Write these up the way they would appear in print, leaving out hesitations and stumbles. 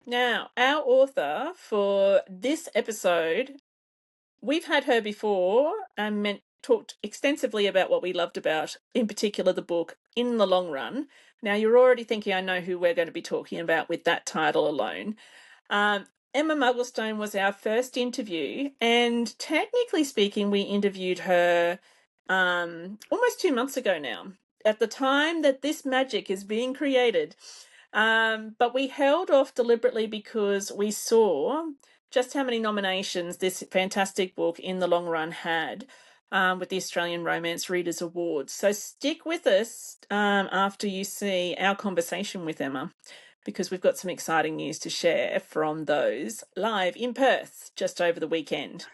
Now, our author for this episode, we've had her before and talked extensively about what we loved about, in particular, the book In the Long Run. Now, you're already thinking, I know who we're going to be talking about with that title alone. Emma Mugglestone was our first interview, and technically speaking, we interviewed her almost 2 months ago now, at the time that this magic is being created. But we held off deliberately because we saw just how many nominations this fantastic book In the Long Run had with the Australian Romance Readers Awards. So stick with us after you see our conversation with Emma, because we've got some exciting news to share from those live in Perth just over the weekend.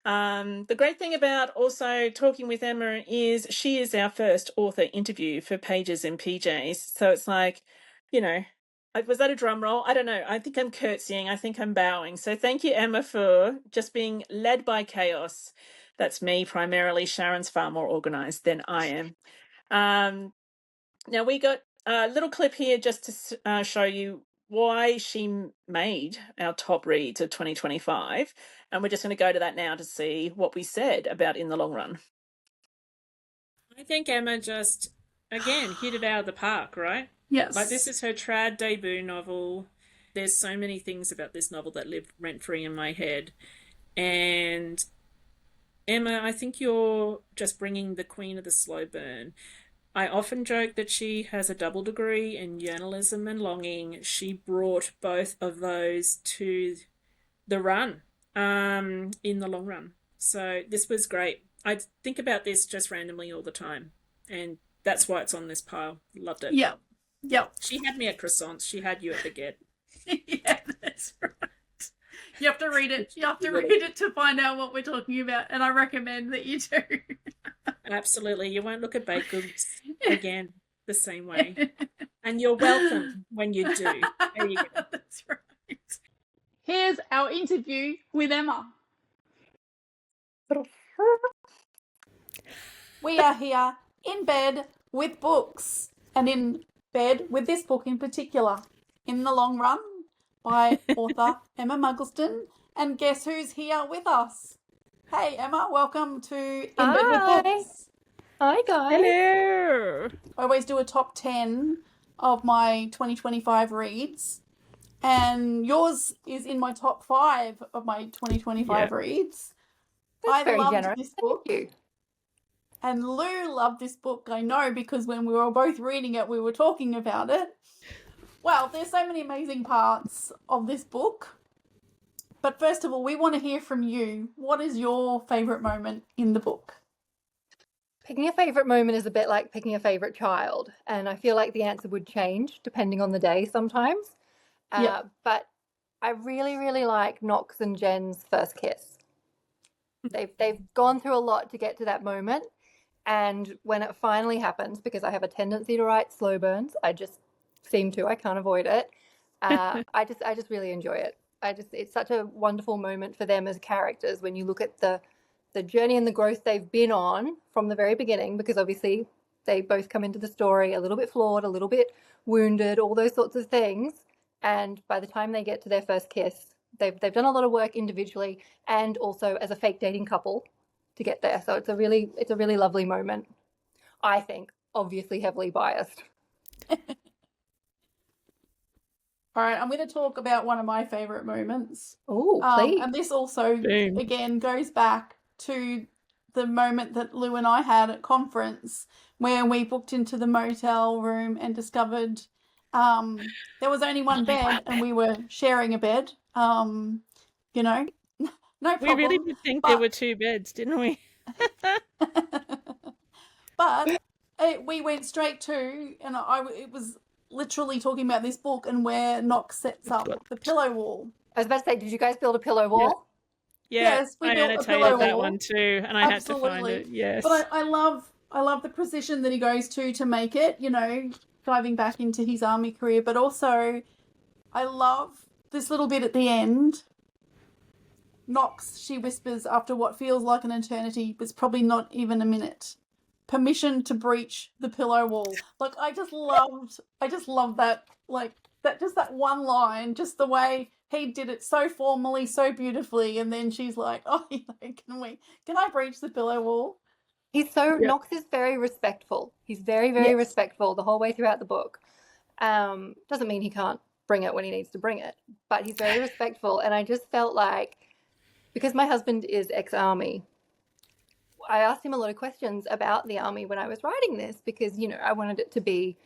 The great thing about also talking with Emma is she is our first author interview for Pages and PJs. So it's like, was that a drum roll? I don't know. I think I'm curtsying. I think I'm bowing. So thank you, Emma, for just being led by chaos. That's me primarily. Sharon's far more organised than I am. Now we got a little clip here just to show you why she made our top reads of 2025. And we're just going to go to that now to see what we said about In the Long Run. I think Emma just, again, hit it out of the park, right? Yes. Like, this is her trad debut novel. There's so many things about this novel that live rent-free in my head. And Emma, I think you're just bringing the queen of the slow burn. I often joke that she has a double degree in journalism and longing. She brought both of those to the run, in the long run. So this was great. I think about this just randomly all the time, and that's why it's on this pile. Loved it. Yeah. She had me at croissants. She had you at baguette. Yeah, that's right. You have to read it. You have to read it to find out what we're talking about, and I recommend that you do. Absolutely. You won't look at baked goods again the same way. And you're welcome when you do. There you go. That's right. Here's our interview with Emma. We are here in bed with books, and in bed with this book in particular, In the Long Run, by author Emma Mugglestone. And guess who's here with us? Hey, Emma, welcome to In Bed with Books. Hi, guys. Hello. I always do a top 10 of my 2025 reads, and yours is in my top 5 of my 2025 reads. That's very loved generous. this book. Thank you. And Lou loved this book, I know, because when we were both reading it, we were talking about it. Well, there's so many amazing parts of this book. But first of all, we want to hear from you. What is your favourite moment in the book? Picking a favourite moment is a bit like picking a favourite child, and I feel like the answer would change depending on the day sometimes. But I really, really like Knox and Jen's first kiss. They've gone through a lot to get to that moment, and when it finally happens, because I have a tendency to write slow burns, I just seem to, I can't avoid it. I just really enjoy it. It's such a wonderful moment for them as characters when you look at the journey and the growth they've been on from the very beginning, because obviously they both come into the story a little bit flawed, a little bit wounded, all those sorts of things. And by the time they get to their first kiss, they've done a lot of work individually and also as a fake dating couple to get there. So it's a really lovely moment. I think, obviously heavily biased. All right, I'm going to talk about one of my favourite moments. Oh, please. And this also, again, goes back to the moment that Lou and I had at conference where we booked into the motel room and discovered there was only one bed and we were sharing a bed. No problem. We really did think there were 2 beds, didn't we? But we went straight to, and it was literally talking about this book and where Knox sets up the pillow wall. I was about to say, did you guys build a pillow wall? Yes, we I built a pillow wall. that one too, and I had to find it. Yes, but I love the precision that he goes to make it. Diving back into his army career, but also I love this little bit at the end. Knox, she whispers after what feels like an eternity, but it's probably not even a minute. Permission to breach the pillow wall. Like I just love that. Like that one line, just the way he did it so formally, so beautifully, and then she's like, "Oh, can I breach the pillow wall?" Knox is very respectful. He's very, very respectful the whole way throughout the book. Doesn't mean he can't bring it when he needs to bring it, but he's very respectful. And I just felt like, because my husband is ex-army, I asked him a lot of questions about the army when I was writing this, because, I wanted it to be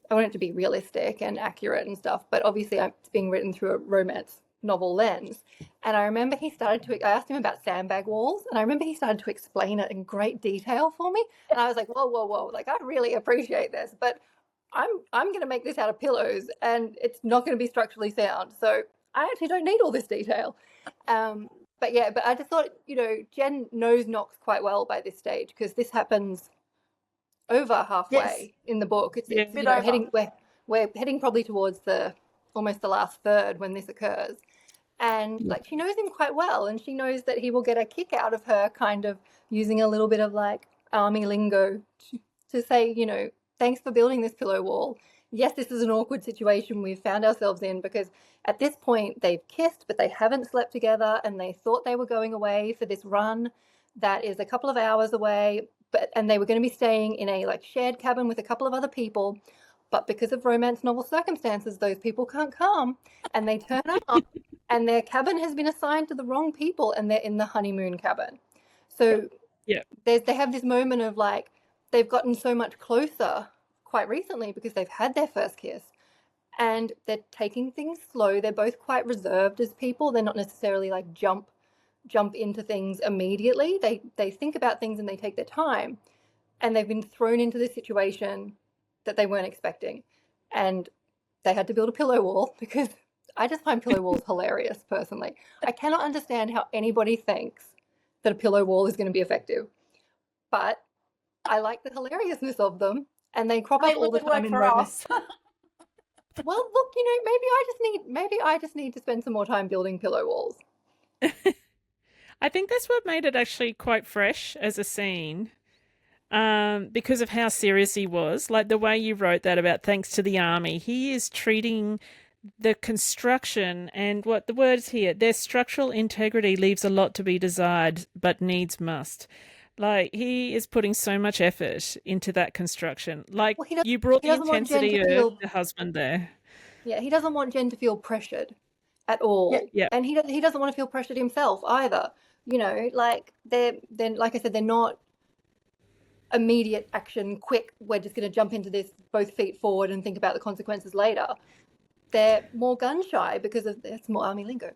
realistic and accurate and stuff, but obviously it's being written through a romance novel lens. And I remember I asked him about sandbag walls, and I remember he started to explain it in great detail for me. And I was like, whoa, like, I really appreciate this, but I'm going to make this out of pillows and it's not going to be structurally sound. So I actually don't need all this detail. But I just thought, Jen knows Knox quite well by this stage, because this happens over halfway in the book. It's we're heading probably towards almost the last third when this occurs. And like, she knows him quite well, and she knows that he will get a kick out of her kind of using a little bit of like army lingo to say, thanks for building this pillow wall. Yes, this is an awkward situation we've found ourselves in, because at this point they've kissed, but they haven't slept together, and they thought they were going away for this run that is a couple of hours away, and they were going to be staying in a like shared cabin with a couple of other people. But because of romance novel circumstances, those people can't come, and they turn up and their cabin has been assigned to the wrong people, and they're in the honeymoon cabin. So they have this moment of like, they've gotten so much closer quite recently because they've had their first kiss, and they're taking things slow. They're both quite reserved as people. They're not necessarily like jump into things immediately. They think about things and they take their time, and they've been thrown into this situation that they weren't expecting, and they had to build a pillow wall, because I just find pillow walls hilarious personally. I cannot understand how anybody thinks that a pillow wall is going to be effective, but I like the hilariousness of them, and they crop up all the time in romance. Well, look, maybe I just need to spend some more time building pillow walls. I think that's what made it actually quite fresh as a scene. Because of how serious he was, like the way you wrote that about thanks to the army, he is treating the construction and what the words here, their structural integrity leaves a lot to be desired, but needs must. Like, he is putting so much effort into that construction. Like, you brought the intensity of the husband there. Yeah, he doesn't want Jen to feel pressured at all. Yeah. And he doesn't want to feel pressured himself either. Like, they're like I said, they're not immediate action, quick, we're just going to jump into this both feet forward and think about the consequences later. They're more gun shy because of, it's more army lingo,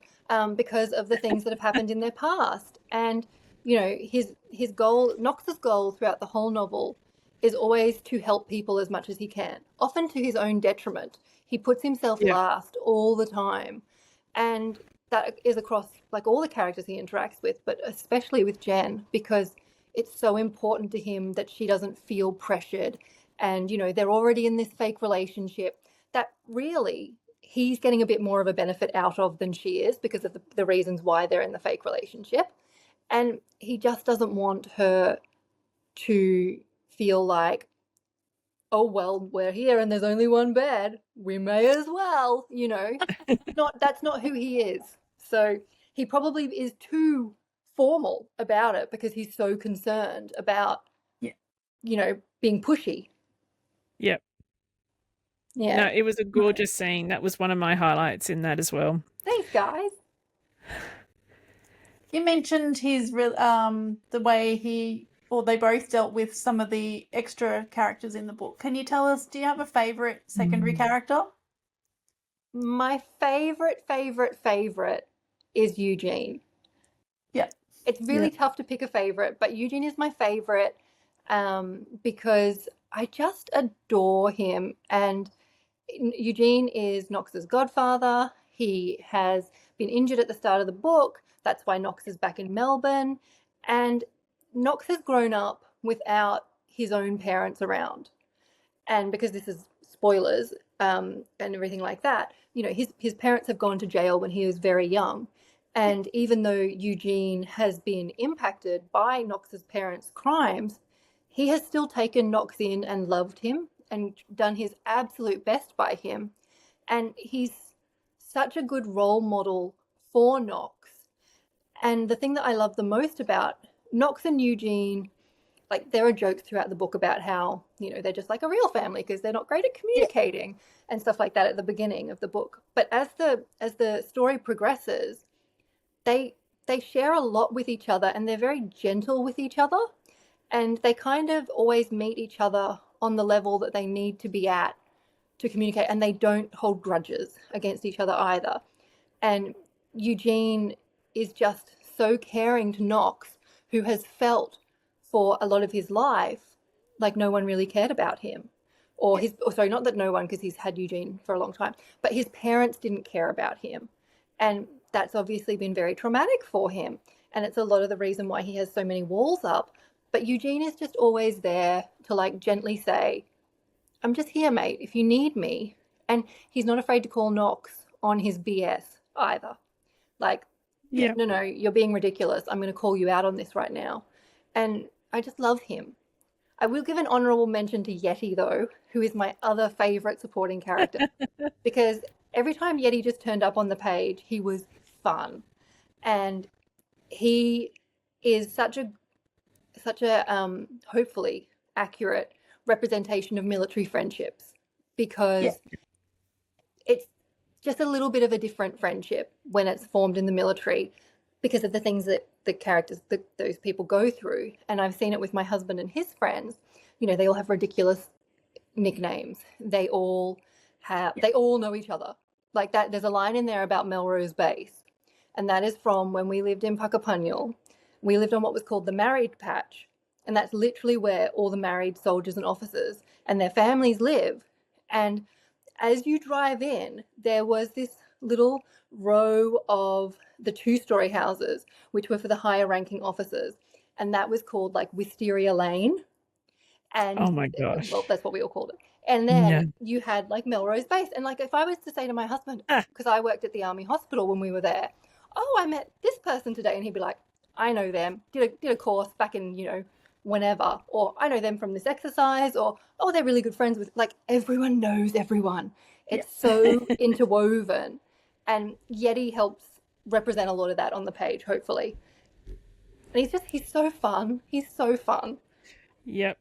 because of the things that have happened in their past. And his goal, Knox's goal throughout the whole novel, is always to help people as much as he can, often to his own detriment. He puts himself last all the time, and that is across like all the characters he interacts with, but especially with Jen, because it's so important to him that she doesn't feel pressured. And, they're already in this fake relationship that really he's getting a bit more of a benefit out of than she is, because of the reasons why they're in the fake relationship. And he just doesn't want her to feel like, oh, well, we're here and there's only one bed, we may as well, That's not who he is. So he probably is too formal about it because he's so concerned about being pushy. Yeah No, it was a gorgeous scene. That was one of my highlights in that as well. Thanks, guys. You mentioned his the way they both dealt with some of the extra characters in the book. Can you tell us, do you have a favorite secondary character? My favorite is Eugene. Yeah. It's really tough to pick a favorite, but Eugene is my favorite because I just adore him. And Eugene is Knox's godfather. He has been injured at the start of the book. That's why Knox is back in Melbourne. And Knox has grown up without his own parents around. And because this is spoilers and everything like that, his parents have gone to jail when he was very young. And even though Eugene has been impacted by Knox's parents' crimes, he has still taken Knox in and loved him and done his absolute best by him. And he's such a good role model for Knox. And the thing that I love the most about Knox and Eugene, like there are jokes throughout the book about how, you know, they're just like a real family because they're not great at communicating and stuff like that at the beginning of the book. But as the story progresses, they share a lot with each other, and they're very gentle with each other, and they kind of always meet each other on the level that they need to be at to communicate, and they don't hold grudges against each other either. And Eugene is just so caring to Knox, who has felt for a lot of his life like no one really cared about him. Or sorry, not that no one, because he's had Eugene for a long time, but his parents didn't care about him. And that's obviously been very traumatic for him. And it's a lot of the reason why he has so many walls up. But Eugene is just always there to like gently say, I'm just here, mate, if you need me. And he's not afraid to call Knox on his BS either. Like, no, you're being ridiculous. I'm going to call you out on this right now. And I just love him. I will give an honourable mention to Yeti, though, who is my other favourite supporting character. Because every time Yeti just turned up on the page, he was fun. And he is such a hopefully accurate representation of military friendships, because it's just a little bit of a different friendship when it's formed in the military because of the things that the characters, those people go through. And I've seen it with my husband and his friends. You know, they all have ridiculous nicknames. They all know each other. Like that, there's a line in there about Melrose Base, and that is from when we lived in Puckapunyal. We lived on what was called the married patch, and that's literally where all the married soldiers and officers and their families live. And as you drive in, there was this little row of the 2-story houses, which were for the higher ranking officers. And that was called like Wisteria Lane. And oh my gosh. Well, that's what we all called it. And then you had like Melrose Base. And like if I was to say to my husband, because I worked at the Army Hospital when we were there, oh, I met this person today. And he'd be like, I know them, did a course back in, you know, whenever, or I know them from this exercise, or oh, they're really good friends with, like, everyone knows everyone. It's so interwoven, and Yeti helps represent a lot of that on the page, hopefully. And he's so fun. He's so fun. Yep.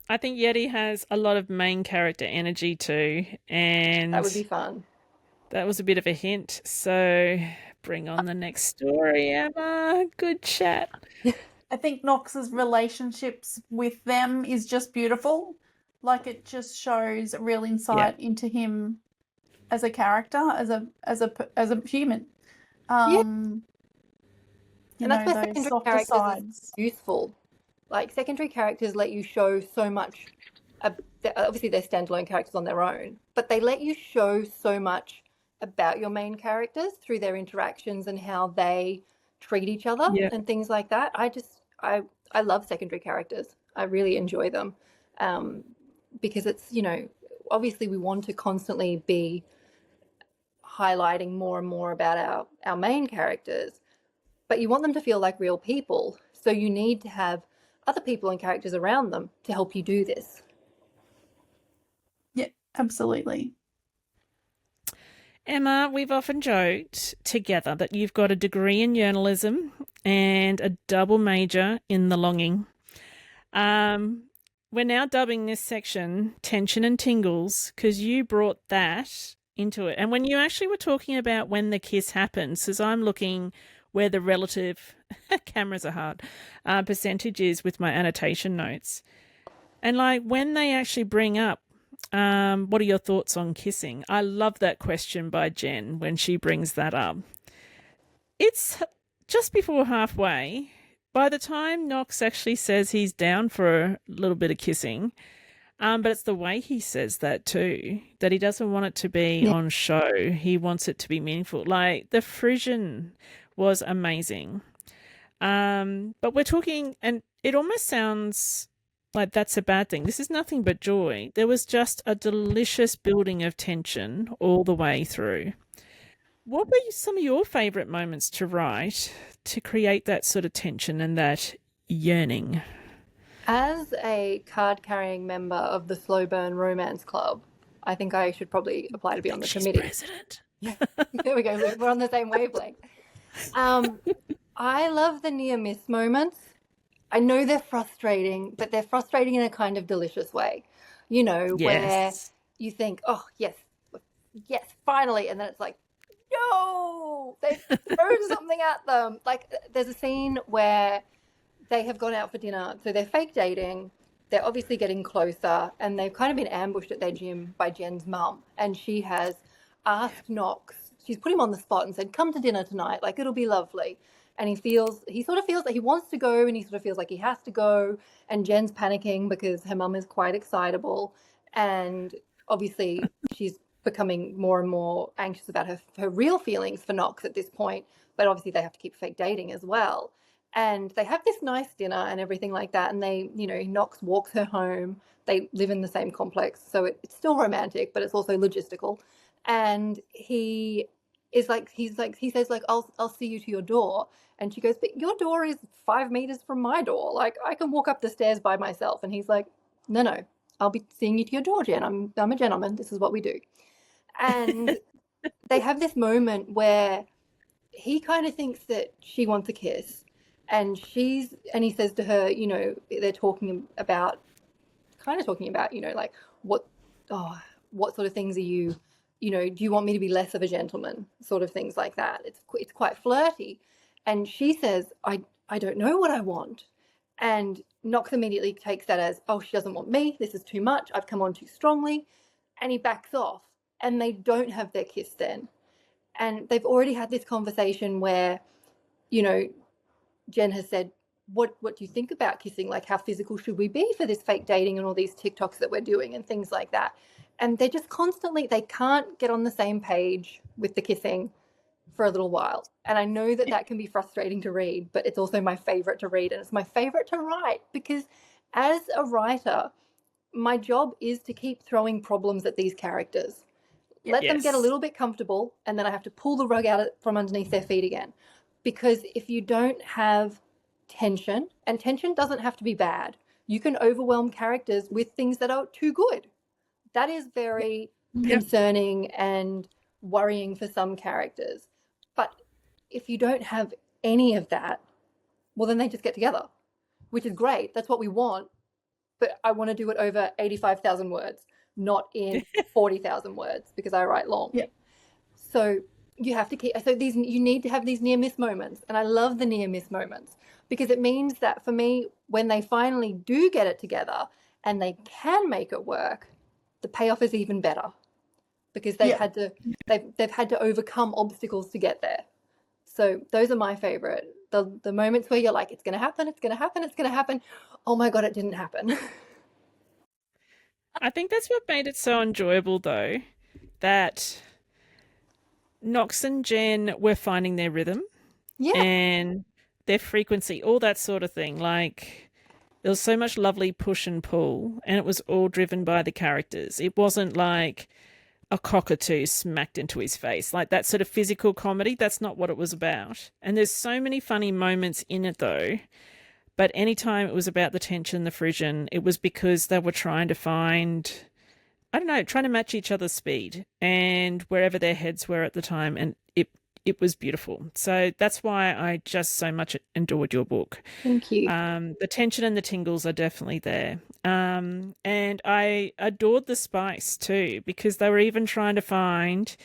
I think Yeti has a lot of main character energy too, and that would be fun. That was a bit of a hint. So bring on the next story, Emma. Good chat. I think Knox's relationships with them is just beautiful. Like it just shows a real insight into him as a character, as a human. And that's where those secondary softer characters sides. are useful. Like secondary characters let you show so much. Obviously, they're standalone characters on their own, but they let you show so much about your main characters through their interactions and how they treat each other and things like that. I love secondary characters. I really enjoy them because it's, you know, obviously we want to constantly be highlighting more and more about our main characters, but you want them to feel like real people. So you need to have other people and characters around them to help you do this. Yeah, absolutely. Emma, we've often joked together that you've got a degree in journalism and a double major in the longing. We're now dubbing this section Tension and Tingles because you brought that into it. And when you actually were talking about when the kiss happens, as I'm looking where the relative cameras are hard percentage is with my annotation notes. And like when they actually bring up what are your thoughts on kissing? I love that question by Jen when she brings that up. It's just before halfway. By the time Knox actually says he's down for a little bit of kissing, but it's the way he says that too, that he doesn't want it to be on show. He wants it to be meaningful. Like the frisson was amazing. But we're talking, and it almost sounds like that's a bad thing. This is nothing but joy. There was just a delicious building of tension all the way through. What were some of your favourite moments to write to create that sort of tension and that yearning? As a card-carrying member of the Slow Burn Romance Club, I think I should probably apply to be on the She's committee. president. Yeah, there we go. We're on the same wavelength. I love the near miss moments. I know they're frustrating, but they're frustrating in a kind of delicious way. You know, where Yes. you think, oh, yes, finally. And then it's like, no, they've thrown something at them. Like, there's a scene where they have gone out for dinner. So they're fake dating. They're obviously getting closer, and they've kind of been ambushed at their gym by Jen's mum. And she has asked Knox, she's put him on the spot and said, come to dinner tonight. Like, it'll be lovely. And he sort of feels that he wants to go, and he sort of feels like he has to go. And Jen's panicking because her mum is quite excitable. And obviously she's becoming more and more anxious about her real feelings for Knox at this point. But obviously they have to keep fake dating as well. And they have this nice dinner and everything like that. And they, you know, Knox walks her home. They live in the same complex. So it's still romantic, but it's also logistical. And he says like, I'll see you to your door. And she goes, but your door is 5 meters from my door. Like, I can walk up the stairs by myself. And he's like, no, I'll be seeing you to your door, Jen. I'm a gentleman. This is what we do. And they have this moment where he kind of thinks that she wants a kiss. And he says to her, you know, they're talking about, you know, like, what sort of things are you know, do you want me to be less of a gentleman? Sort of things like that. It's quite flirty. And she says, I don't know what I want. And Knox immediately takes that as, oh, she doesn't want me. This is too much. I've come on too strongly. And he backs off. And they don't have their kiss then. And they've already had this conversation where, you know, Jen has said, what do you think about kissing? Like, how physical should we be for this fake dating and all these TikToks that we're doing and things like that? And they're just constantly, they can't get on the same page with the kissing for a little while. And I know that can be frustrating to read, but it's also my favorite to read, and it's my favorite to write, because as a writer, my job is to keep throwing problems at these characters. Let them get a little bit comfortable, and then I have to pull the rug out from underneath their feet again. Because if you don't have tension, and tension doesn't have to be bad, you can overwhelm characters with things that are too good. That is very concerning and worrying for some characters. But if you don't have any of that, well, then they just get together, which is great. That's what we want. But I want to do it over 85,000 words, not in 40,000 words, because I write long. Yeah. So you have to you need to have these near miss moments. And I love the near miss moments, because it means that for me, when they finally do get it together and they can make it work, the payoff is even better, because they've had to overcome obstacles to get there. So those are my favorite. The moments where you're like, it's going to happen, it's going to happen, it's going to happen. Oh my God, it didn't happen. I think that's what made it so enjoyable, though, that Knox and Jen were finding their rhythm and their frequency, all that sort of thing. Like, there was so much lovely push and pull, and it was all driven by the characters. It wasn't like a cockatoo smacked into his face, like that sort of physical comedy. That's not what it was about. And there's so many funny moments in it, though. But anytime it was about the tension, the frisson, it was because they were trying to find, I don't know, trying to match each other's speed and wherever their heads were at the time. And it was beautiful. So that's why I just so much adored your book. Thank you. The tension and the tingles are definitely there. And I adored the spice too, because they were even trying to find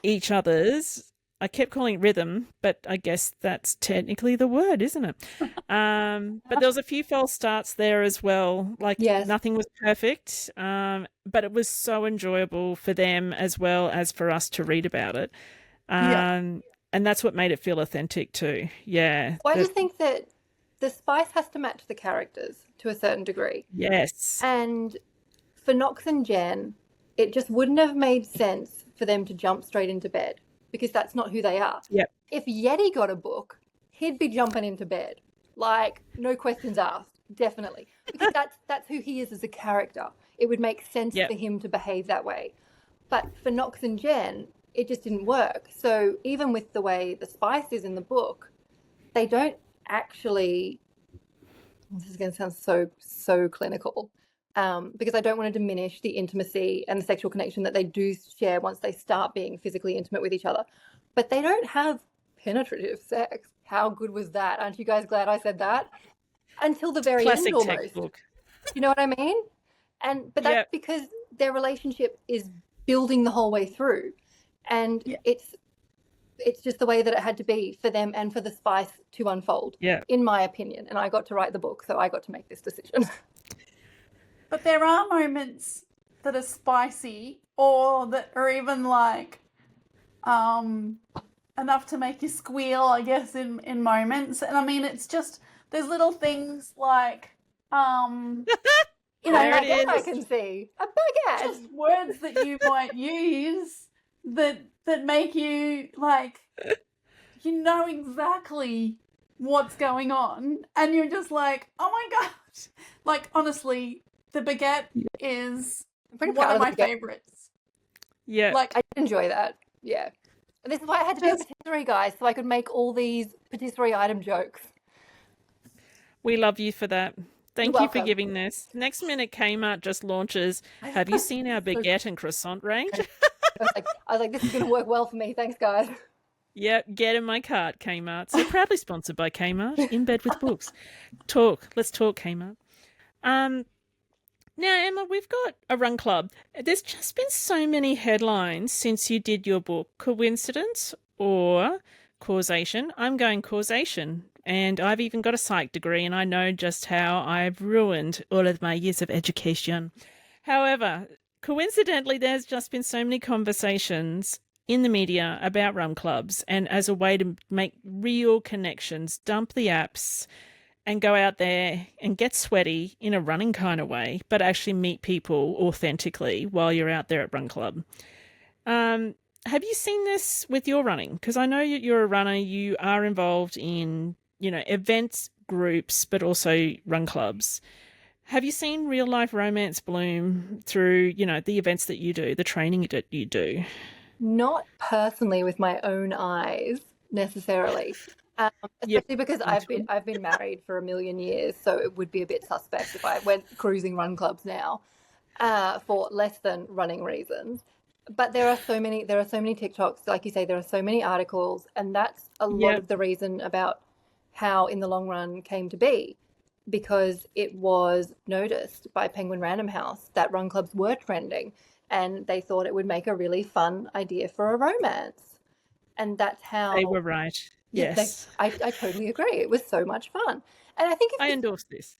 each other's, I kept calling it rhythm, but I guess that's technically the word, isn't it? But there was a few false starts there as well. Like, nothing was perfect, but it was so enjoyable for them as well as for us to read about it. And that's what made it feel authentic too. Yeah. Well, I just think that the spice has to match the characters to a certain degree. Yes. And for Knox and Jen, it just wouldn't have made sense for them to jump straight into bed, because that's not who they are. Yep. If Yeti got a book, he'd be jumping into bed. Like, no questions asked, definitely. Because that's who he is as a character. It would make sense for him to behave that way. But for Knox and Jen, it just didn't work. So even with the way the spice is in the book, they don't actually, this is going to sound so clinical, because I don't want to diminish the intimacy and the sexual connection that they do share once they start being physically intimate with each other. But they don't have penetrative sex. How good was that? Aren't you guys glad I said that? Until the very Classic end, almost. textbook. You know what I mean? But that's because their relationship is building the whole way through, and it's just the way that it had to be for them and for the spice to unfold. Yeah, in my opinion. And I got to write the book, so I got to make this decision. But there are moments that are spicy, or that are even like enough to make you squeal, I guess, in moments. And I mean, it's just there's little things like you know, I guess I can see a baguette. Just words that you might use that make you like, you know exactly what's going on, and you're just like, oh my gosh. Like, honestly, the baguette is one of my favourites. Yeah. Like, I enjoy that. Yeah. And this is why I had to be a patisserie guy, so I could make all these patisserie item jokes. We love you for that. Thank you for giving this. Next minute, Kmart just launches, have you seen our baguette and croissant range? I was like, this is going to work well for me. Thanks, guys. Yep, get in my cart, Kmart. So proudly sponsored by Kmart, in bed with books. Let's talk, Kmart. Now, Emma, we've got a run club. There's just been so many headlines since you did your book. Coincidence or causation? I'm going causation. And I've even got a psych degree, and I know just how I've ruined all of my years of education. However, coincidentally, there's just been so many conversations in the media about run clubs, and as a way to make real connections, dump the apps and go out there and get sweaty in a running kind of way, but actually meet people authentically while you're out there at run club. Have you seen this with your running? Because I know you're a runner, you are involved in events, groups, but also run clubs. Have you seen real life romance bloom through, the events that you do, the training that you do? Not personally with my own eyes necessarily, especially because I've been married for a million years, so it would be a bit suspect if I went cruising run clubs now for less than running reasons. But there are so many TikToks, like you say, there are so many articles, and that's a lot of the reason about how In the Long Run came to be, because it was noticed by Penguin Random House that run clubs were trending, and they thought it would make a really fun idea for a romance. And that's how... They were right. Yes. I totally agree. It was so much fun. And I think I endorse this.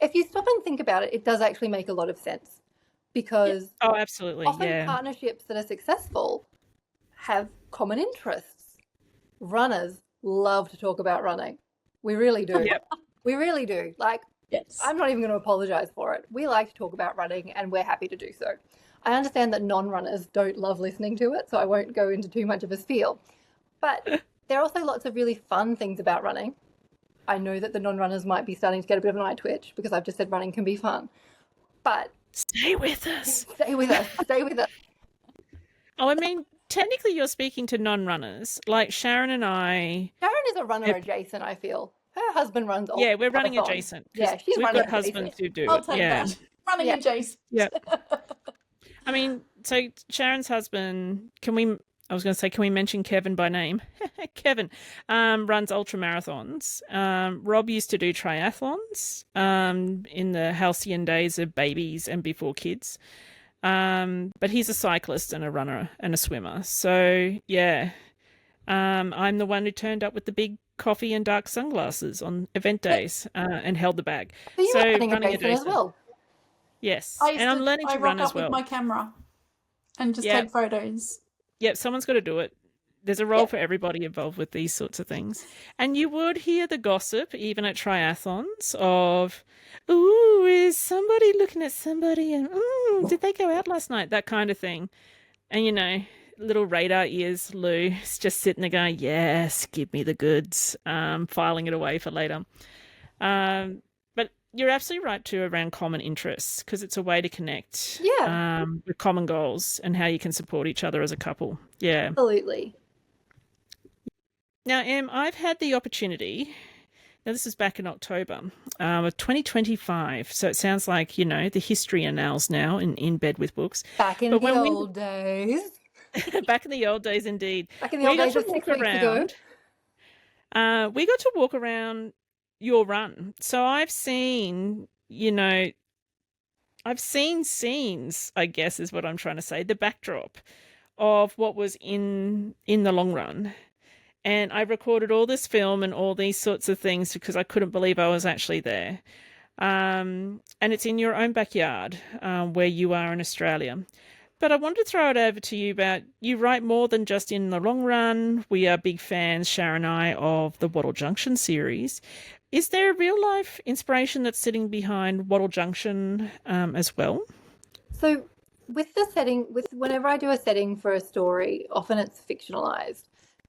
If you stop and think about it, it does actually make a lot of sense, because oh, absolutely. Often partnerships that are successful have common interests. Runners love to talk about running. We really do. We really do. Like, I'm not even going to apologize for it. We like to talk about running, and we're happy to do so. I understand that non-runners don't love listening to it, so I won't go into too much of a spiel. But there are also lots of really fun things about running. I know that the non-runners might be starting to get a bit of an eye twitch because I've just said running can be fun. But stay with us. Stay with us. Stay with us. Oh, I mean, technically you're speaking to non-runners. Like Sharon and I... Sharon is a runner adjacent, I feel. Her husband runs... Yeah, we're running adjacent. Yeah, she's running adjacent. We've got husbands who do I'll it. take that. Running adjacent. Yeah. I mean, so Sharon's husband, can we mention Kevin by name? Kevin runs ultra marathons. Rob used to do triathlons in the halcyon days of babies and before kids. But he's a cyclist and a runner and a swimmer. So, yeah, I'm the one who turned up with the big coffee and dark sunglasses on event days and held the bag. So running adjacent as well? Yes, and I'm learning to run as well. I rock up with my camera and just take photos. Yep, someone's got to do it. There's a role for everybody involved with these sorts of things. And you would hear the gossip, even at triathlons, of, ooh, is somebody looking at somebody? And, did they go out last night? That kind of thing. And, little radar ears, Lou, is just sitting there going, yes, give me the goods, filing it away for later. But you're absolutely right, too, around common interests, because it's a way to connect with common goals and how you can support each other as a couple. Yeah. Absolutely. Now, Em, I've had the opportunity. this is back in October of 2025. So it sounds like, the history annals now in bed with books. Back in the old days. Back in the old days, indeed. Back in the old days of 6 weeks ago. We got to walk around your run. So I've seen, I've seen scenes, I guess is what I'm trying to say, the backdrop of what was in the long run. And I recorded all this film and all these sorts of things because I couldn't believe I was actually there. And it's in your own backyard where you are in Australia. But I wanted to throw it over to you about, you write more than just in the long run. We are big fans, Sharon and I, of the Wattle Junction series. Is there a real life inspiration that's sitting behind Wattle Junction as well? So with the setting, whenever I do a setting for a story, often it's fictionalized.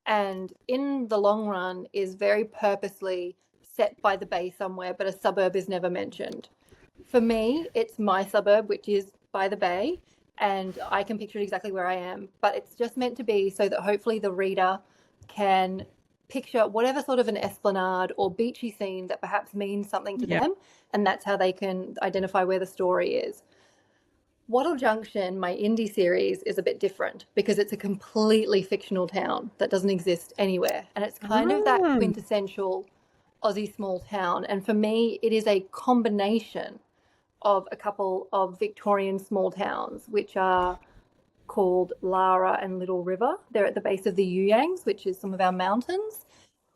And in the long run is very purposely set by the bay somewhere, but a suburb is never mentioned. For me, it's my suburb, which is by the bay, and I can picture exactly where I am. But it's just meant to be so that hopefully the reader can picture whatever sort of an esplanade or beachy scene that perhaps means something to them, and that's how they can identify where the story is. Wattle Junction, my indie series, is a bit different because it's a completely fictional town that doesn't exist anywhere. And it's kind of that quintessential Aussie small town. And for me, it is a combination of a couple of Victorian small towns, which are called Lara and Little River. They're at the base of the Yuyangs, which is some of our mountains.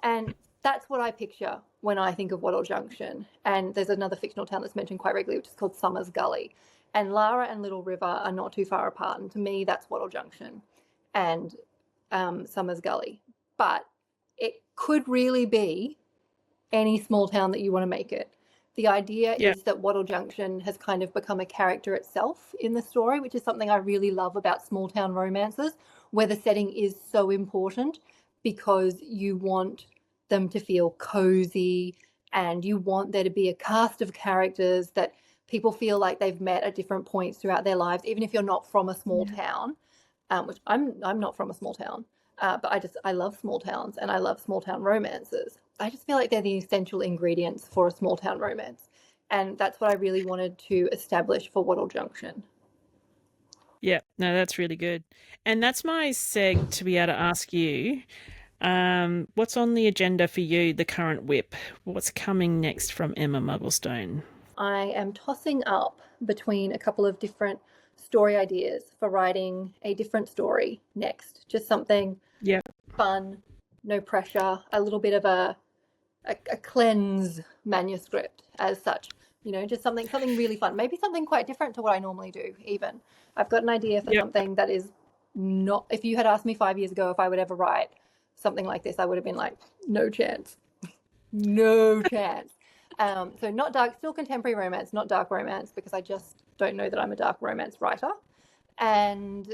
And that's what I picture when I think of Wattle Junction. And there's another fictional town that's mentioned quite regularly, which is called Summers Gully. And Lara and Little River are not too far apart. And to me, that's Wattle Junction and Summers Gully. But it could really be any small town that you want to make it. The idea is that Wattle Junction has kind of become a character itself in the story, which is something I really love about small town romances, where the setting is so important because you want them to feel cozy and you want there to be a cast of characters that people feel like they've met at different points throughout their lives, even if you're not from a small town, which I'm not from a small town, but I love small towns and I love small town romances. I just feel like they're the essential ingredients for a small town romance. And that's what I really wanted to establish for Wattle Junction. Yeah, no, that's really good. And that's my seg to be able to ask you, what's on the agenda for you, the current whip? What's coming next from Emma Mugglestone? I am tossing up between a couple of different story ideas for writing a different story next. Just something fun, no pressure, a little bit of a cleanse manuscript as such. Just something really fun. Maybe something quite different to what I normally do even. I've got an idea for something that is not... If you had asked me 5 years ago if I would ever write something like this, I would have been like, no chance. No chance. So not dark, still contemporary romance, not dark romance, because I just don't know that I'm a dark romance writer. And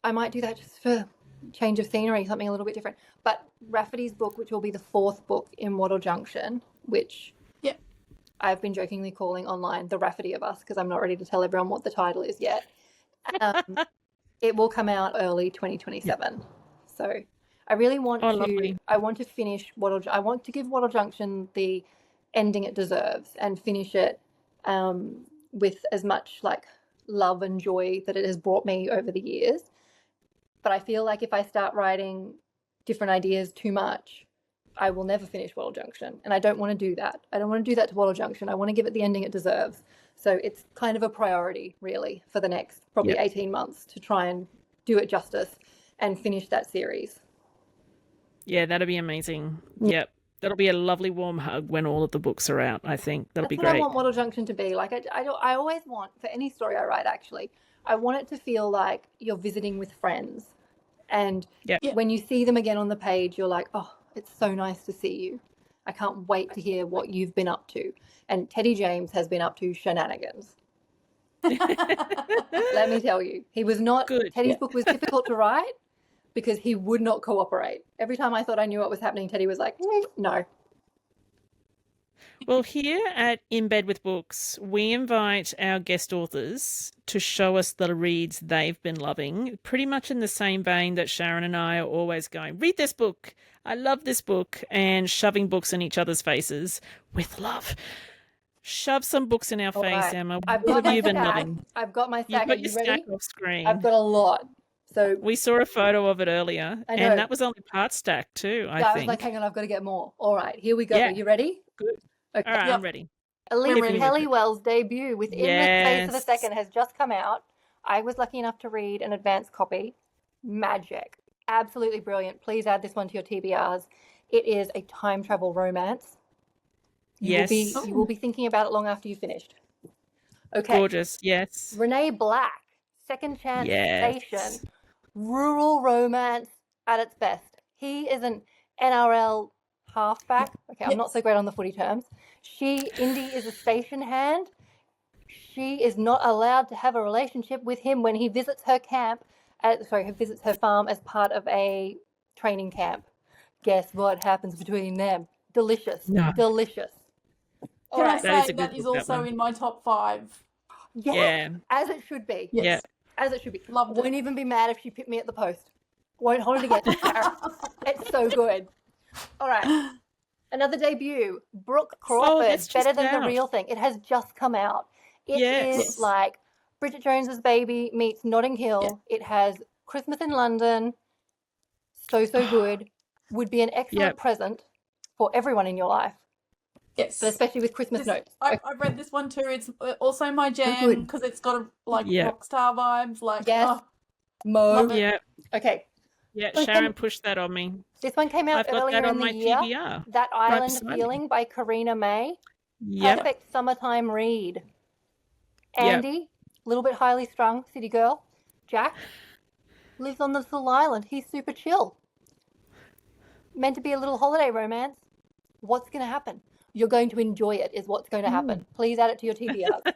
I might do that just for change of scenery, something a little bit different. But Rafferty's book, which will be the 4th book in Wattle Junction, which I've been jokingly calling online the Rafferty of Us, because I'm not ready to tell everyone what the title is yet. It will come out early 2027. So I really want I want to finish I want to give Wattle Junction the ending it deserves and finish it with as much love and joy that it has brought me over the years. But I feel like if I start writing different ideas too much, I will never finish Wattle Junction. And I don't want to do that. I don't want to do that to Wattle Junction. I want to give it the ending it deserves. So it's kind of a priority, really, for the next probably 18 months to try and do it justice and finish that series. Yeah, that'd be amazing. Yep. That'll be a lovely warm hug when all of the books are out, I think. That'll be great. That's what I want Wattle Junction to be. I always want, for any story I write, actually, I want it to feel like you're visiting with friends. And when you see them again on the page, you're like, oh, it's so nice to see you. I can't wait to hear what you've been up to. And Teddy James has been up to shenanigans. Let me tell you. He was not... Good. Teddy's book was difficult to write because he would not cooperate. Every time I thought I knew what was happening, Teddy was like, no. Well, here at In Bed with Books, we invite our guest authors to show us the reads they've been loving, pretty much in the same vein that Sharon and I are always going, read this book, I love this book, and shoving books in each other's faces with love. Shove some books in our face, right. Emma. I've What got have you my been stack. loving? I've got my You've stack. Are got you your ready? stack off screen. I've got a lot. So We saw a photo of it earlier, I know. and that was only part stack too, I yeah, I think. was like, hang on, I've got to get more. All right, here we go. Yeah. Are you ready? Good. Okay. All right, Yep. I'm ready. Elise ready. Helliwell's debut within the space of a Yes. second has just come out. I was lucky enough to read an advanced copy. Magic. Absolutely brilliant. Please add this one to your TBRs. It is a time travel romance. Yes. You will be thinking about it long after you've finished. Okay. Gorgeous. Yes. Renae Black, Second Chance Yes. Station, rural romance at its best. He is an NRL halfback. Okay, I'm not so great on the footy terms. Indy is a station hand. She is not allowed to have a relationship with him when he visits her camp. Visits her farm as part of a training camp. Guess what happens between them? Delicious. No. Delicious. Can I Alright. That is say a that good is book, that also one. in my top 5? Yes, Yeah. as it should be. Yes. Yeah. As it should be. Loved it. Won't even be mad if she picked me at the post. Won't hold it against her. It's so good. All right. Another debut. Brooke Crawford. that's just Better Than the out. Real Thing. It has just come out. It Yes. is like Bridget Jones's Baby meets Notting Hill. It has Christmas in London. So good. Would be an excellent present for everyone in your life, Yes. but especially with Christmas notes. I've read this one too. It's also my jam good. because it's got rock star vibes. Like, Yes. oh, Mo. love it. Yeah. Okay. Yeah. But Sharon then- pushed that on me. This one came out I've got earlier that on in the my year. TBR. That Island beside me. Feeling by Karina May. Yep. Perfect summertime read. Yep. Andy, a little bit highly strung, city girl. Jack lives on this little island. He's super chill. Meant to be a little holiday romance. What's going to happen? You're going to enjoy it, is what's going to happen. Please add it to your TBRs.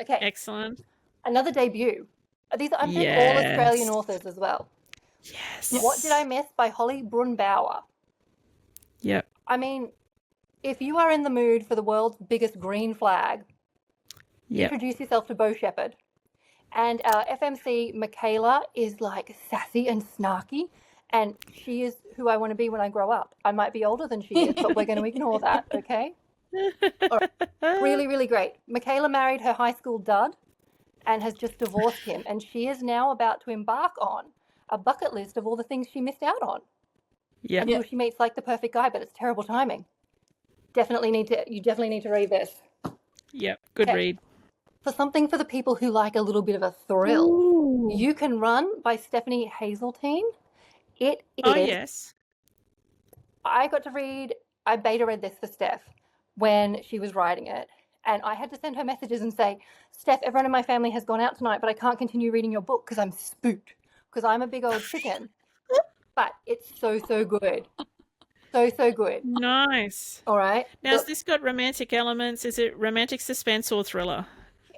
Okay, Excellent. another debut. I'm doing all Yes. Australian authors as well. Yes. What Did I Miss by Holly Brunnbauer. Yep. I mean, if you are in the mood for the world's biggest green flag, Yep. introduce yourself to Bo Shepherd. And our FMC, Michaela, is like sassy and snarky. And she is who I want to be when I grow up. I might be older than she is, but we're going to ignore that, okay? All right. Really, really great. Michaela married her high school dud and has just divorced him. And she is now about to embark on a bucket list of all the things she missed out on. Yep. Until she meets like the perfect guy, but it's terrible timing. You definitely need to read this. Yep. Good Okay. read. For something for the people who like a little bit of a thrill, Ooh. You Can Run by Stephanie Hazeltine. It is. Oh, yes. I beta read this for Steph when she was writing it. And I had to send her messages and say, Steph, everyone in my family has gone out tonight, but I can't continue reading your book because I'm spooked. Because I'm a big old chicken. But it's so good. So good. Nice. All right. Now, has this got romantic elements? Is it romantic suspense or thriller?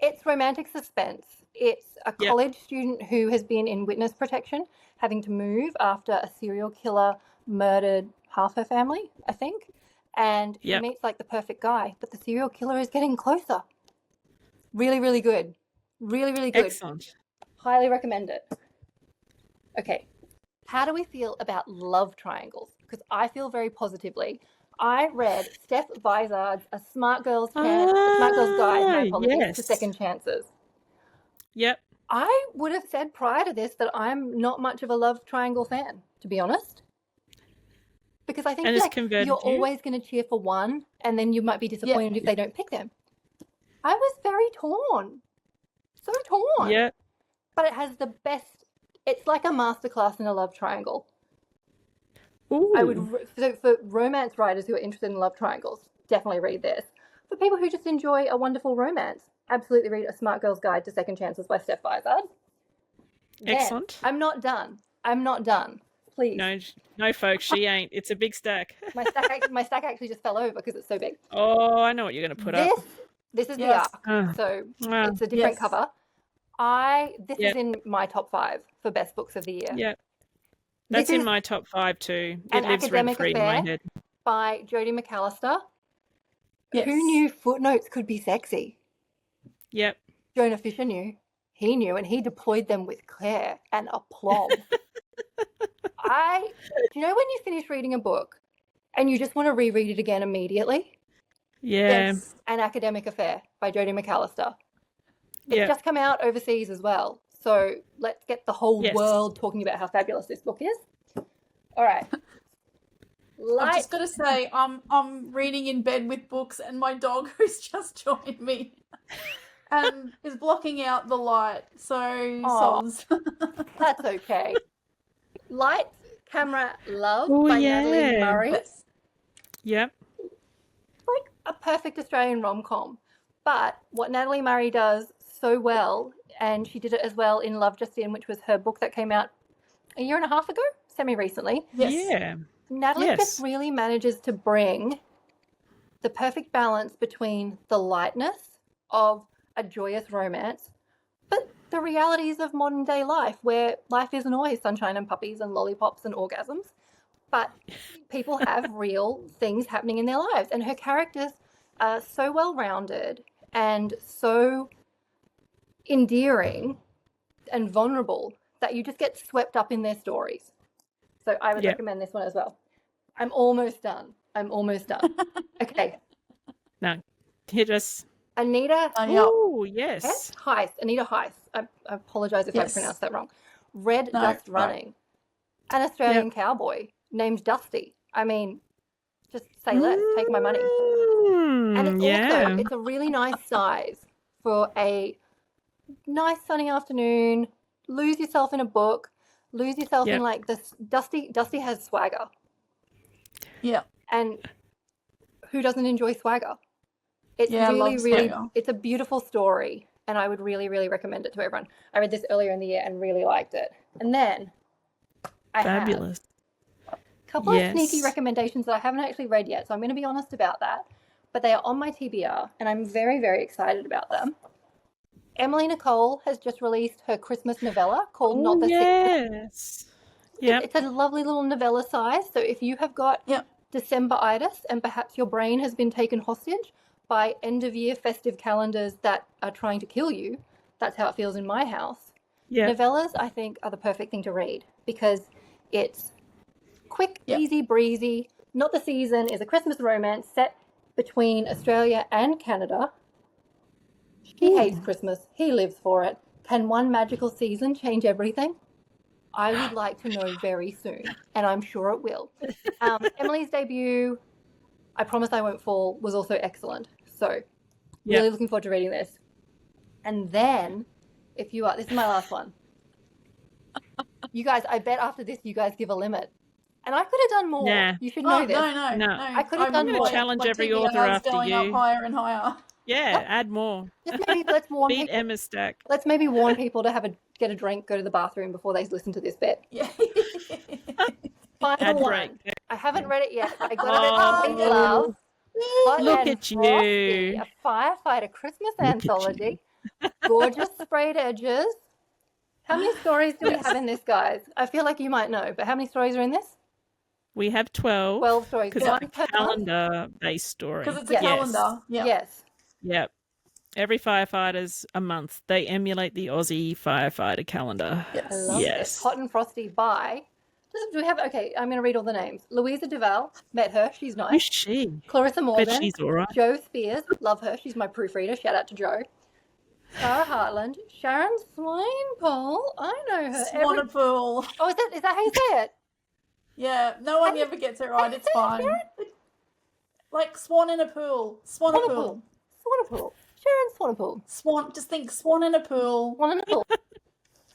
It's romantic suspense. It's a college student who has been in witness protection, having to move after a serial killer murdered half her family, I think. And she meets like the perfect guy, but the serial killer is getting closer. Really, really good. Really, really good. Excellent. Highly recommend it. Okay. How do we feel about love triangles? Because I feel very positively. I read Steph Vizard's A Smart Girl's Guide, my apologies, to Second Chances. Yep. I would have said prior to this that I'm not much of a love triangle fan, to be honest. Because I think you're always going to cheer for one, and then you might be disappointed if they don't pick them. I was very torn. So torn. Yeah. But it has the best, it's like a masterclass in a love triangle. Ooh. So for romance writers who are interested in love triangles, definitely read this. For people who just enjoy a wonderful romance, absolutely read A Smart Girl's Guide to Second Chances by Steph Vizard. Excellent. I'm not done. Please. No, folks, she ain't. It's a big stack. My stack actually just fell over because it's so big. Oh, I know what you're going to put up. This is the arc, so it's a different cover. This is in my top 5 for best books of the year. Yeah, that's in my top 5 too. It An lives Academic rent-free in my Affair head. by Jodie McAllister. Yes. Who knew footnotes could be sexy? Yep. Jonah Fisher knew. He knew, and he deployed them with care and aplomb. Do you know when you finish reading a book and you just want to reread it again immediately? Yeah. Yes. An Academic Affair by Jodie McAllister. It's Yep. just come out overseas as well. So let's get the whole Yes. world talking about how fabulous this book is. All right. I've just got to say, I'm reading in bed with books, and my dog, who's just joined me, is blocking out the light. So soz. That's okay. Lights, Camera, Love Oh, by yeah. Natalie Murray. Yes. Yep. Like a perfect Australian rom-com. But what Natalie Murray does so well, and she did it as well in Love Just In, which was her book that came out a year and a half ago, semi-recently. Yes. Yeah. Natalie Yes. just really manages to bring the perfect balance between the lightness of a joyous romance, but the realities of modern day life, where life isn't always sunshine and puppies and lollipops and orgasms, but people have real things happening in their lives. And her characters are so well-rounded and so endearing and vulnerable that you just get swept up in their stories. So I would Yep. recommend this one as well. I'm almost done. Okay. No. Hit us. Anita Oh, yes. Heiss. Anita Heiss. I apologise if I Yes. pronounced that wrong. Red No, Dust no. Running. An Australian cowboy named Dusty. I mean, just say less. Take my money. And it's also, it's a really nice size for a nice sunny afternoon. Lose yourself in a book. Lose yourself in like this. Dusty has swagger. Yeah. And who doesn't enjoy swagger? It's I love swagger. it's a beautiful story, and I would really, really recommend it to everyone. I read this earlier in the year and really liked it. And then I Fabulous. have a couple of sneaky recommendations that I haven't actually read yet, so I'm going to be honest about that. But they are on my TBR, and I'm very, very excited about them. Emily Nicole has just released her Christmas novella called Not the Yes. Yep. It's a lovely little novella size. So if you have got December-itis and perhaps your brain has been taken hostage by end-of-year festive calendars that are trying to kill you, that's how it feels in my house. Yeah. Novellas, I think, are the perfect thing to read because it's quick, easy, breezy. Not the Season is a Christmas romance set between Australia and Canada. She hates Christmas. He lives for it. Can one magical season change everything? I would like to know very soon, and I'm sure it will. Emily's debut, I Promise I Won't Fall, was also excellent. So, really looking forward to reading this. And then, this is my last one. You guys, I bet after this, you guys give a limit. And I could have done more. Nah. You should know this. No. I could have done I'm more. going to challenge every TBR's author after going you. up higher and higher. Yeah, add more. Just maybe let's warn Beat people. Emma's stack. Let's maybe warn people to get a drink, go to the bathroom before they listen to this bit. Yeah. Final Ad one. break. I haven't read it yet. I got it in love. Hot Look and at you. Frosty, a firefighter Christmas anthology. Gorgeous sprayed edges. How many stories do we have in this, guys? I feel like you might know, but how many stories are in this? We have 12. 12 stories. Because One it's per a calendar-based story. Because it's a calendar. Yeah. Yes. Yep. Every firefighter's a month. They emulate the Aussie firefighter calendar. Yes. I love this. Hot and Frosty by... Do we have... Okay, I'm going to read all the names. Louisa Duval. Met her. She's nice. Who's she? Clarissa Morgan. Bet she's all right. Jo Spears. Love her. She's my proofreader. Shout out to Jo. Sarah Hartland. Sharon Swanepoel. I know her. Swanepoel. Oh, is that how you say it? Yeah, no one ever gets it right. It's fine. Like swan in a pool. Swanepoel. Swanepoel. Sharon Swanepoel. Swan. Just think swan in a pool. Swan in a pool.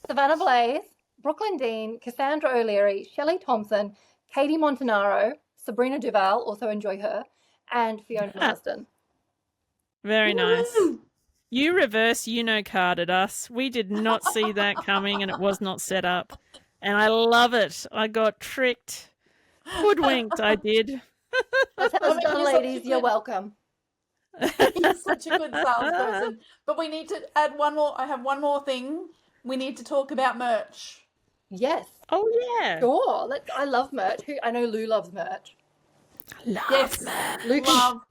Savannah Blaze. Brooklyn Dean. Cassandra O'Leary. Shelley Thompson. Katie Montanaro. Sabrina Duval. Also enjoy her. And Fiona Marston. Very nice. You reverse carded us. We did not see that coming and it was not set up. And I love it. I got tricked. Hoodwinked, I did. That's how it's done, ladies. You're welcome. You're such a good salesperson. But we need to add one more. I have one more thing. We need to talk about merch. Yes. Oh, yeah. Sure. I love merch. I know Lou loves merch. Yes.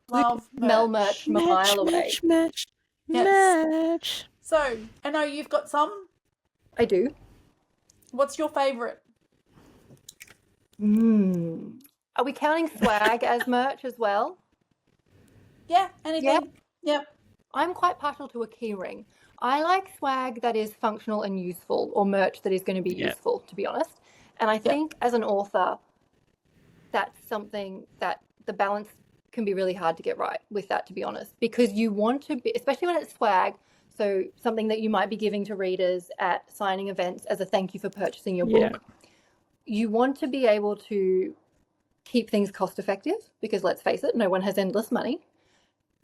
Love Mel merch from a mile away. Merch. So, I know you've got some. I do. What's your favourite? Are we counting swag as merch as well? Yeah, anything. Yeah. I'm quite partial to a keyring. I like swag that is functional and useful, or merch that is going to be useful, to be honest. And I think as an author, that's something that the balance can be really hard to get right with that, to be honest, because you want to be, especially when it's swag, so something that you might be giving to readers at signing events as a thank you for purchasing your book. You want to be able to keep things cost effective, because let's face it, no one has endless money,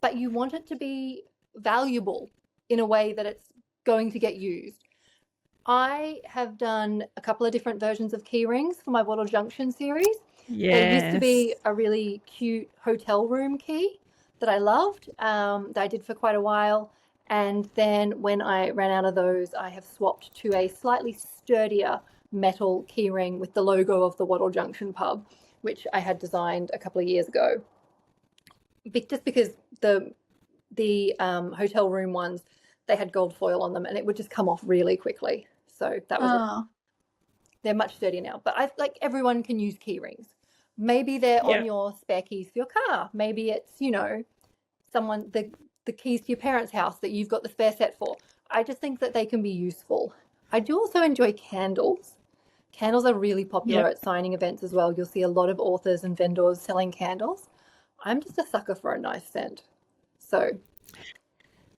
but you want it to be valuable in a way that it's going to get used. I have done a couple of different versions of key rings for my Wattle Junction series. There used to be a really cute hotel room key that I loved, that I did for quite a while. And then when I ran out of those, I have swapped to a slightly sturdier metal key ring with the logo of the Wattle Junction pub, which I had designed a couple of years ago. Just because the hotel room ones, they had gold foil on them and it would just come off really quickly. So that was they're much sturdier now. But I like everyone can use key rings. Maybe they're on your spare keys for your car. Maybe it's, someone the keys to your parents' house that you've got the spare set for. I just think that they can be useful. I do also enjoy candles. Candles are really popular at signing events as well. You'll see a lot of authors and vendors selling candles. I'm just a sucker for a nice scent. So,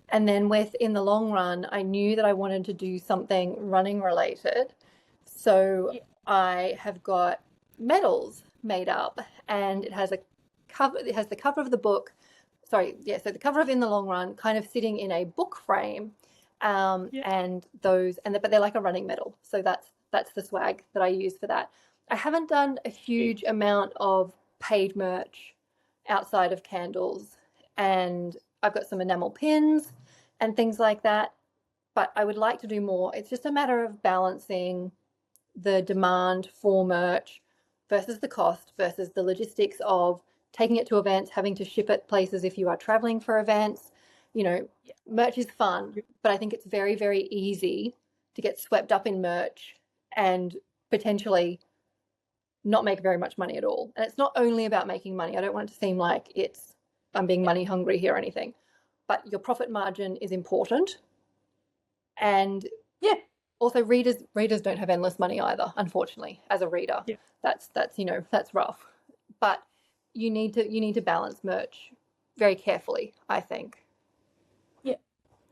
and then in the long run, I knew that I wanted to do something running related. So I have got medals made up, and it has a cover. It has the cover of the book. So the cover of In the Long Run kind of sitting in a book frame, but they're like a running medal. So that's the swag that I use for that. I haven't done a huge amount of paid merch outside of candles, and I've got some enamel pins and things like that, but I would like to do more. It's just a matter of balancing the demand for merch versus the cost versus the logistics of taking it to events, having to ship it places if you are traveling for events. Merch is fun, but I think it's very, very easy to get swept up in merch and potentially not make very much money at all. And it's not only about making money. I don't want it to seem like I'm being money hungry here or anything, but your profit margin is important. And also readers don't have endless money either, unfortunately, as a reader. That's rough. But you need to balance merch very carefully, I think.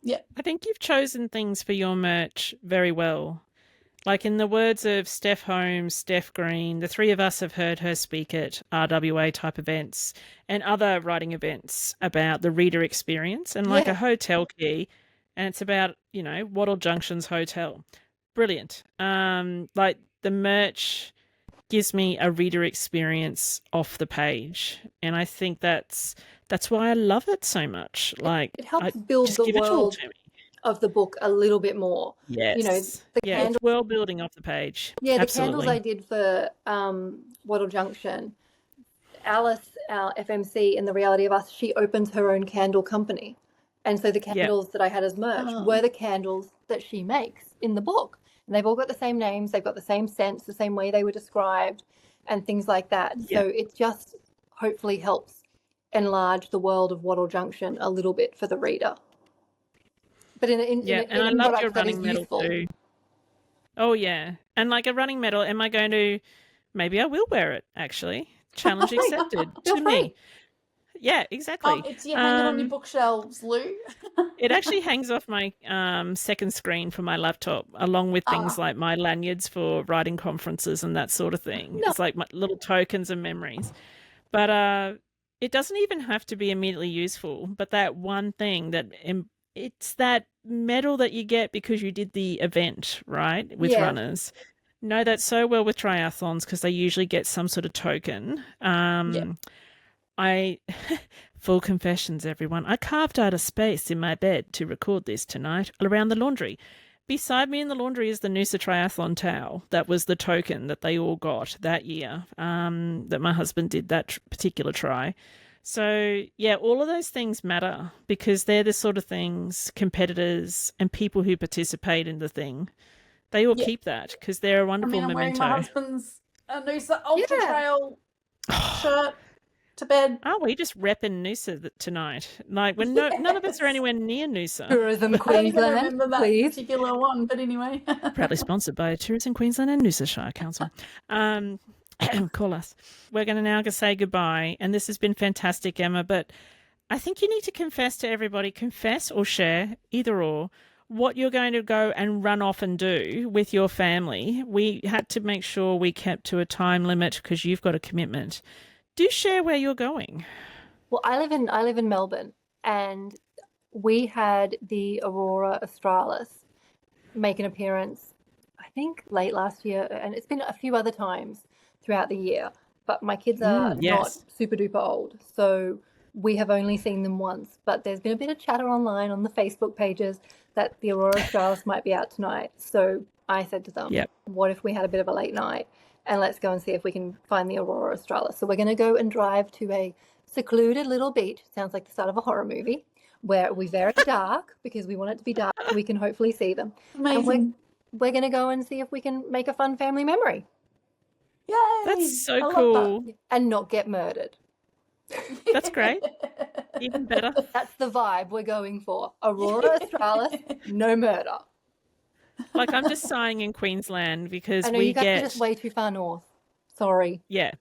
I think you've chosen things for your merch very well. Like in the words of Steph Holmes, Steph Green, the three of us have heard her speak at RWA type events and other writing events about the reader experience and like a hotel key, and it's about, Wattle Junction's hotel. Brilliant. Like the merch gives me a reader experience off the page, and I think that's why I love it so much. Like it helps build the world of the book a little bit more. Yes. It's world building off the page. Yeah, absolutely. The candles I did for Wattle Junction, Alice, our FMC in The Reality of Us, she opens her own candle company. And so the candles that I had as merch were the candles that she makes in the book. And they've all got the same names, they've got the same scents, the same way they were described, and things like that. So it just hopefully helps enlarge the world of Wattle Junction a little bit for the reader. But in and I love your running medal too. Oh yeah, and like a running medal. Am I going to? Maybe I will wear it. Actually, challenge accepted to me. Yeah, exactly. It's you hang it on your bookshelves, Lou. It actually hangs off my second screen for my laptop, along with things like my lanyards for writing conferences and that sort of thing. It's like my little tokens and memories. But it doesn't even have to be immediately useful. But that one thing that it's that medal that you get because you did the event, right, with runners. Know that so well with triathlons because they usually get some sort of token. I, full confessions, everyone, I carved out a space in my bed to record this tonight around the laundry Beside me in the laundry is the Noosa Triathlon towel. That was the token that they all got that year, that my husband did that particular try. So, yeah, all of those things matter because they're the sort of things competitors and people who participate in the thing, they all keep that because they're a wonderful I'm wearing memento. my husband's Noosa Ultra Trail shirt to bed. Oh, we just repping Noosa tonight. Like, when none of us are anywhere near Noosa. Tourism I don't even Queensland, remember that please. particular one, but anyway. Proudly sponsored by Tourism Queensland and Noosa Shire Council. Call us. We're going to now say goodbye, and this has been fantastic, Emma, but I think you need to confess or share, either or, what you're going to go and run off and do with your family. We had to make sure we kept to a time limit because you've got a commitment. Do share where you're going. Well, I live in Melbourne, and we had the Aurora Australis make an appearance, I think late last year, and it's been a few other times throughout the year. But my kids are not super duper old, so we have only seen them once. But there's been a bit of chatter online on the Facebook pages that the Aurora Australis might be out tonight. So I said to them, what if we had a bit of a late night and let's go and see if we can find the Aurora Australis. So we're going to go and drive to a secluded little beach. Sounds like the start of a horror movie, where it'll be very dark because we want it to be dark so we can hopefully see them. Amazing. And we're going to go and see if we can make a fun family memory. Yay! That's so cool. And not get murdered. That's great. Even better. That's the vibe we're going for. Aurora Australis, no murder. Like, I'm just sighing in Queensland because I know you guys are just way too far north. Sorry. Yeah.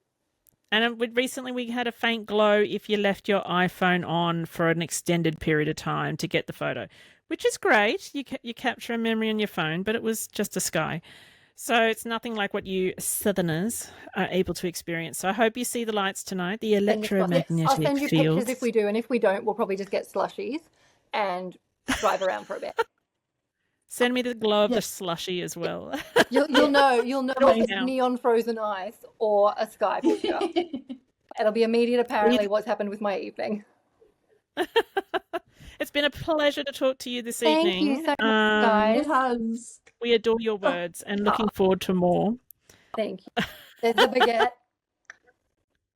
And recently we had a faint glow if you left your iPhone on for an extended period of time to get the photo, which is great. You capture a memory on your phone, but it was just a sky. So it's nothing like what you Southerners are able to experience. So I hope you see the lights tonight, the electromagnetic fields. I'll send you pictures if we do, and if we don't, we'll probably just get slushies and drive around for a bit. Send me the glow of the slushy as well. You'll know if it's neon frozen ice or a sky picture. It'll be immediate, apparently, what's happened with my evening. It's been a pleasure to talk to you this evening. Thank you so much, guys. It has. We adore your words and looking forward to more. Thank you. There's the baguette.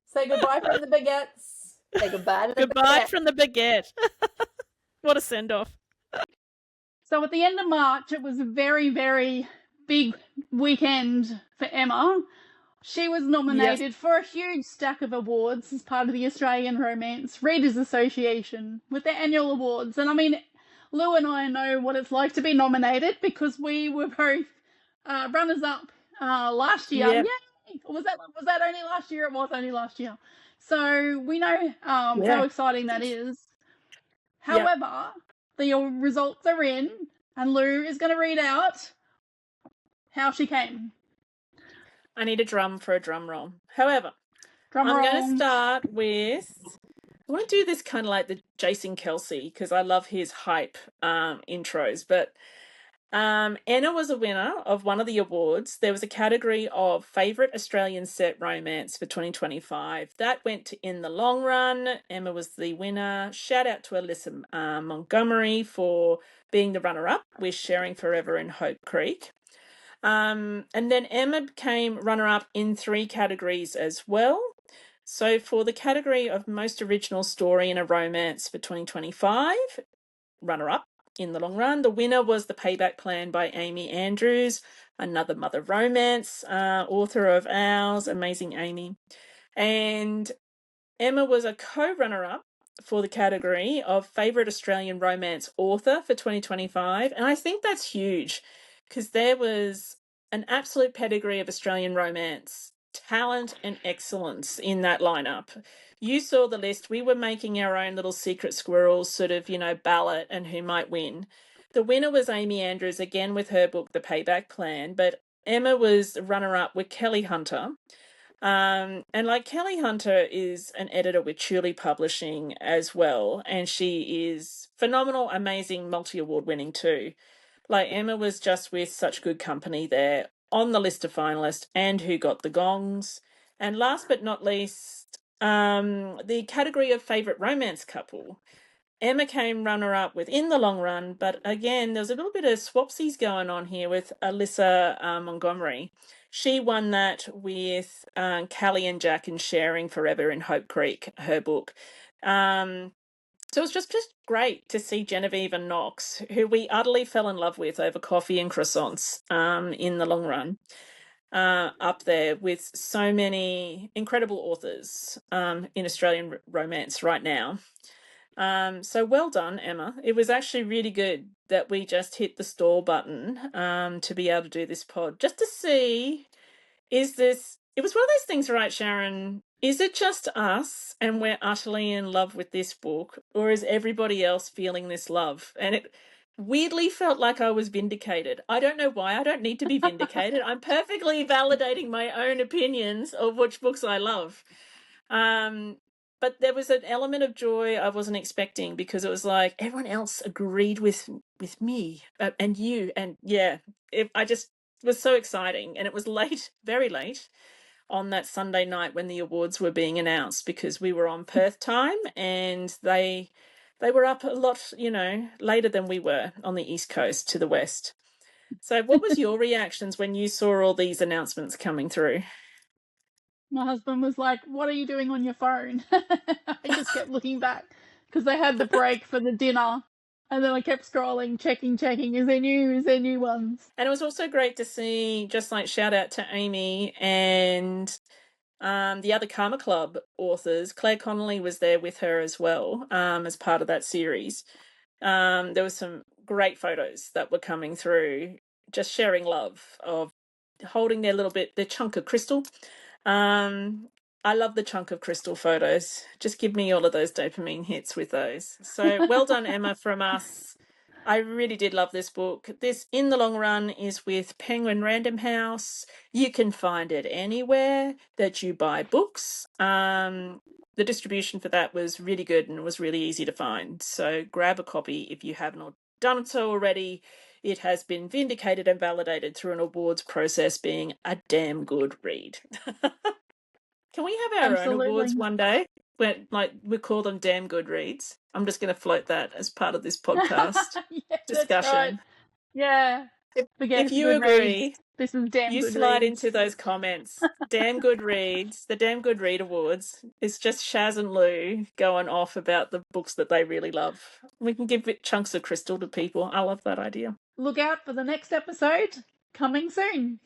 Say goodbye from the baguettes. Say goodbye to the Goodbye baguette. from the baguette. What a send-off. So at the end of March, it was a very, very big weekend for Emma. She was nominated for a huge stack of awards as part of the Australian Romance Readers Association with their annual awards. And I mean, Lou and I know what it's like to be nominated because we were both runners-up last year. Yep. Yay! Was that only last year? It was only last year. So we know how exciting that is. However, the results are in, and Lou is going to read out how she came. I need a drum for a drum roll. However, I'm going to start with... I want to do this kind of like the Jason Kelsey because I love his hype intros. But Anna was a winner of one of the awards. There was a category of Favourite Australian Set Romance for 2025. That went to In the Long Run. Emma was the winner. Shout out to Alyssa Montgomery for being the runner-up with Sharing Forever in Hope Creek. And then Emma became runner-up in 3 categories as well. So for the category of Most Original Story in a Romance for 2025, runner-up In the Long Run, the winner was The Payback Plan by Amy Andrews, another mother romance, author of Ours, amazing Amy. And Emma was a co-runner-up for the category of Favourite Australian Romance Author for 2025. And I think that's huge because there was an absolute pedigree of Australian romance talent and excellence in that lineup. You saw the list. We were making our own little secret squirrels sort of, ballot and who might win. The winner was Amy Andrews, again with her book, The Payback Plan, but Emma was runner-up with Kelly Hunter. And like Kelly Hunter is an editor with Truly Publishing as well, and she is phenomenal, amazing, multi-award winning too. Like Emma was just with such good company there on the list of finalists and Who Got the Gongs. And last but not least, the category of Favourite Romance Couple. Emma came runner-up with In the Long Run, but again, there was a little bit of swapsies going on here with Alyssa Montgomery. She won that with Callie and Jack in Sharing Forever in Hope Creek, her book. So it was just great to see Genevieve and Knox, who we utterly fell in love with over coffee and croissants in the long run, up there with so many incredible authors in Australian romance right now. So well done, Emma. It was actually really good that we just hit the stall button to be able to do this pod, just to see, it was one of those things, right, Sharon? Is it just us and we're utterly in love with this book, or is everybody else feeling this love? And it weirdly felt like I was vindicated. I don't know why. I don't need to be vindicated. I'm perfectly validating my own opinions of which books I love. But there was an element of joy I wasn't expecting, because it was like everyone else agreed with me and you, and yeah, I just was so exciting. And it was late, very late, on that Sunday night when the awards were being announced, because we were on Perth time and they were up a lot, later than we were on the East Coast to the West. So what was your reactions when you saw all these announcements coming through? My husband was like, "What are you doing on your phone?" I just kept looking back because they had the break for the dinner. And then I kept scrolling, checking. Is there new ones? And it was also great to see, just like shout out to Amy and the other Karma Club authors. Claire Connolly was there with her as well, as part of that series. There were some great photos that were coming through, just sharing love of holding their chunk of crystal. I love the chunk of crystal photos. Just give me all of those dopamine hits with those. So well done, Emma, from us. I really did love this book. This, In the Long Run, is with Penguin Random House. You can find it anywhere that you buy books. The distribution for that was really good and it was really easy to find. So grab a copy if you haven't done so already. It has been vindicated and validated through an awards process being a damn good read. Can we have our own awards one day? We call them damn good reads. I'm just going to float that as part of this podcast discussion. That's right. Yeah. If you agree, this is damn you good slide reads. into those comments. Damn good reads, the Damn Good Read Awards. It's just Shaz and Lou going off about the books that they really love. We can give chunks of crystal to people. I love that idea. Look out for the next episode coming soon.